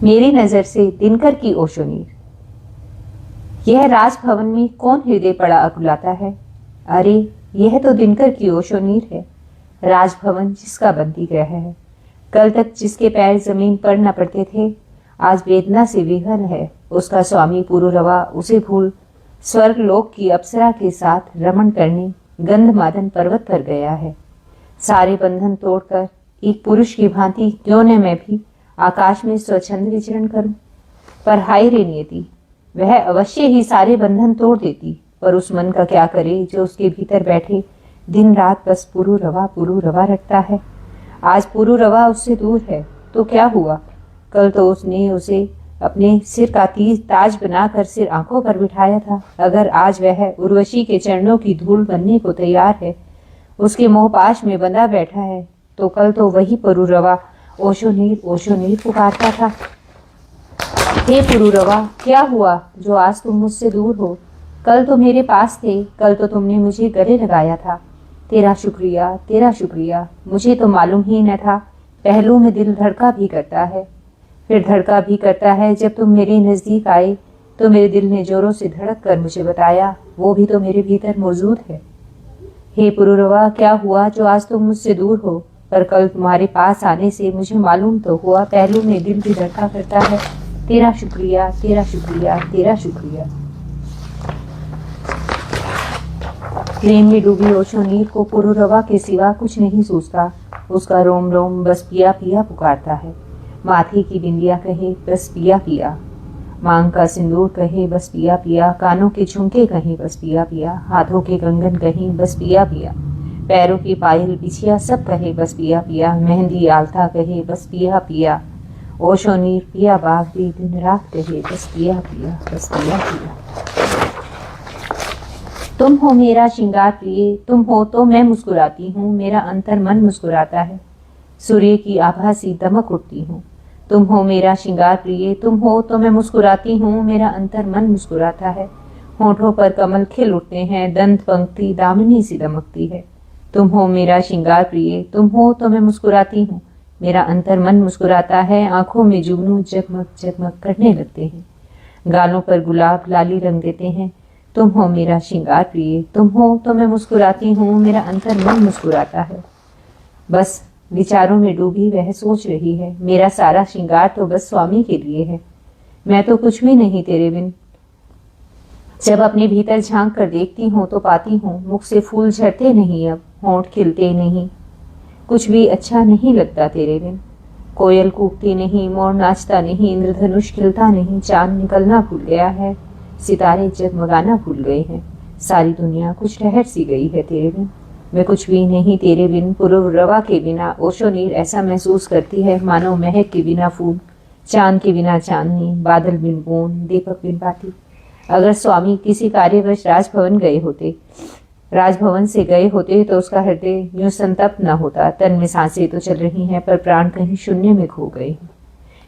मेरी नजर से दिनकर की ओशोनीर। यह राजभवन में कौन हृदय पड़ा अकुलाता है? अरे, यह तो दिनकर की ओशोनीर है। राजभवन जिसका बंदी ग्रह है। कल तक जिसके पैर जमीन पर न पड़ते थे, आज वेदना से विहल है। उसका स्वामी पुरुरवा उसे भूल स्वर्ग लोक की अप्सरा के साथ रमण करने गंधमादन पर्वत पर गया है। सारे बंधन तोड़कर एक पुरुष की भांति क्यों न मैं भी आकाश में स्वच्छंद विचरण करूं। पर हाय रे नियति, वह अवश्य ही सारे बंधन तोड़ देती, पर उस मन का क्या करे जो उसके भीतर बैठे दिन रात बस पुरुरवा रखता है। आज पुरुरवा उससे दूर है तो क्या हुआ? कल तो उसने उसे अपने सिर का ताज बनाकर सिर आंखों पर बिठाया था। अगर आज वह उर्वशी के चरणों की धूल बनने को तैयार है, उसके मोहपाश में बंधा बैठा है, तो कल तो वही पुरुरवा ओशोनीर ओशोनीर पुकारता था। हे पुरुरवा, क्या हुआ जो आज तुम मुझसे दूर हो? कल तो मेरे पास थे, कल तो तुमने मुझे गले लगाया था। तेरा शुक्रिया। मुझे तो मालूम ही न था। पहलू में दिल धड़का भी करता है, फिर धड़का भी करता है। जब तुम मेरे नजदीक आए तो मेरे दिल ने जोरों से धड़क कर मुझे बताया, वो भी तो मेरे भीतर मौजूद है। हे पुरुरवा, क्या हुआ जो आज तुम मुझसे दूर हो? पर कल तुम्हारे पास आने से मुझे मालूम तो हुआ, पहलू में दिल भी धड़का करता है। तेरा शुक्रिया। प्रेम में डूबी ओशोनीर को पुरुरवा के सिवा कुछ नहीं सूझता। उसका रोम रोम बस पिया पिया पुकारता है। माथे की बिंदिया कहे बस पिया पिया, मांग का सिंदूर कहे बस पिया पिया, कानों के झुमके कहे बस पिया पिया, हाथों के कंगन कहे बस पिया पिया, पैरों की पायल बिछिया सब कहे बस पिया पिया, मेहंदी आलता कहे बस पिया पिया। ओशोनीर पिया बाग भी दिन रात कहे बस पिया पिया। तुम हो मेरा श्रृंगार प्रिय, तुम हो तो मैं मुस्कुराती हूँ, मेरा अंतर मन मुस्कुराता है। सूर्य की आभा सी दमक उठती हूँ। तुम हो मेरा श्रृंगार प्रिय, तुम हो तो मैं मुस्कुराती हूँ, मेरा अंतर मन मुस्कुराता है। होठों पर कमल खिल उठते हैं, दंत पंक्ति दामिनी सी दमकती है। तुम हो मेरा श्रृंगार प्रिय, तुम हो तो मैं मुस्कुराती हूँ, मेरा अंतर मन मुस्कुराता है। आंखों में जुगनू जगमग जगमग करने लगते हैं, गालों पर गुलाब लाली रंग देते हैं। तुम हो मेरा श्रृंगार प्रिय, तुम हो तो मैं मुस्कुराती हूँ, मेरा अंतर मन मुस्कुराता है। बस विचारों में डूबी वह सोच रही है, मेरा सारा श्रृंगार तो बस स्वामी के लिए है, मैं तो कुछ भी नहीं तेरे बिन। जब अपने भीतर झांक कर देखती हूँ तो पाती हूँ मुख से फूल झड़ते नहीं, अब होंठ खिलते नहीं, कुछ भी अच्छा नहीं लगता तेरे बिन। कोयल कूकती नहीं, मोर नाचता नहीं, इंद्रधनुष खिलता नहीं, चांद निकलना भूल गया है, सितारे जगमगाना भूल गए हैं, सारी दुनिया कुछ ठहर सी गई है तेरे बिन। मैं कुछ भी नहीं तेरे बिन। पुरुरवा के बिना ओशोनीर ऐसा महसूस करती है मानो महक के बिना फूल, चांद के बिना चांदनी, बादल बिन बूंद, दीपक बिन बाती। अगर स्वामी किसी कार्यवश राजभवन से गए होते तो उसका हृदय यूं संतप्त न होता। तन में सांसें तो चल रही हैं, पर प्राण कहीं शून्य में खो गए हैं।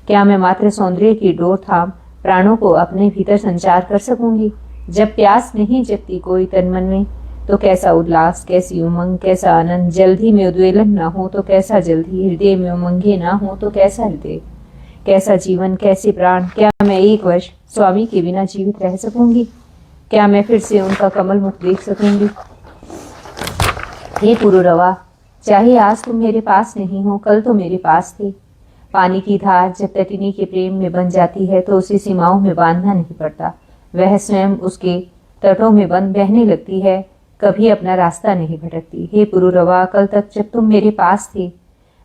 क्या मैं मात्र सौंदर्य की डोर थाम प्राणों को अपने भीतर संचार कर सकूंगी? जब प्यास नहीं जगती कोई तन मन में, तो कैसा उल्लास, कैसी उमंग, कैसा आनंद। जल्दी में उद्वेलन न हो तो कैसा जल्दी, हृदय में उमंगे न हो तो कैसा हृदय, कैसा जीवन, कैसे प्राण। क्या मैं एक वर्ष स्वामी के बिना जीवित रह सकूंगी? क्या मैं फिर से उनका कमल मुख देख सकूंगी? हे पुरुरवा, चाहे आज तुम मेरे पास नहीं हो, कल तो मेरे पास थे। पानी की धार जब तटिनी के प्रेम में बन जाती है तो उसे सीमाओं में बांधना नहीं पड़ता, वह स्वयं उसके तटों में बंद बहने लगती है, कभी अपना रास्ता नहीं भटकती। हे पुरुरवा, कल तक जब तुम मेरे पास थे,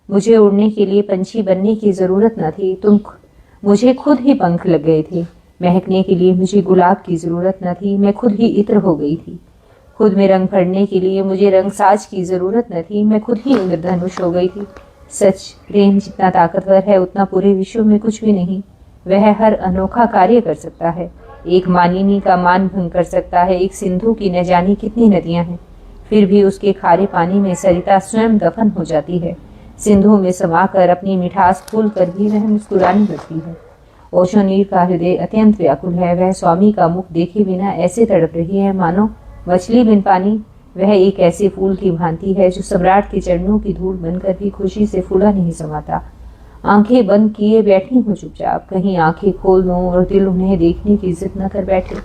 मुझे उड़ने के लिए पंछी बनने की जरूरत न थी, मुझे खुद ही पंख लग गए थे। महकने के लिए मुझे गुलाब की जरूरत न थी, मैं खुद ही इत्र हो गई थी। खुद में रंग भरने के लिए मुझे रंगसाज की जरूरत न थी, मैं खुद ही इंद्रधनुष हो गई थी। सच, प्रेम जितना ताकतवर है उतना पूरे विश्व में कुछ भी नहीं। वह हर अनोखा कार्य कर सकता है, एक मानिनी का मान भंग कर सकता है, एक सिंधु की न जानी कितनी नदियां हैं, फिर भी उसके खारे पानी में सरिता स्वयं दफन हो जाती है। सिंधु में समाकर अपनी मिठास फूल कर भी वह मुस्कुराने लगती है। ओशोनीर का हृदय अत्यंत व्याकुल है, वह स्वामी का मुख देखे बिना ऐसे तड़प रही है मानो मछली बिन पानी। वह एक ऐसे फूल की भांति है जो सम्राट के चरणों की धूल बनकर भी खुशी से फूला नहीं समाता। आंखें बंद किए बैठी हूँ चुपचाप, कहीं आंखें खोल दूं और दिल उन्हें देखने की जिद न कर बैठे।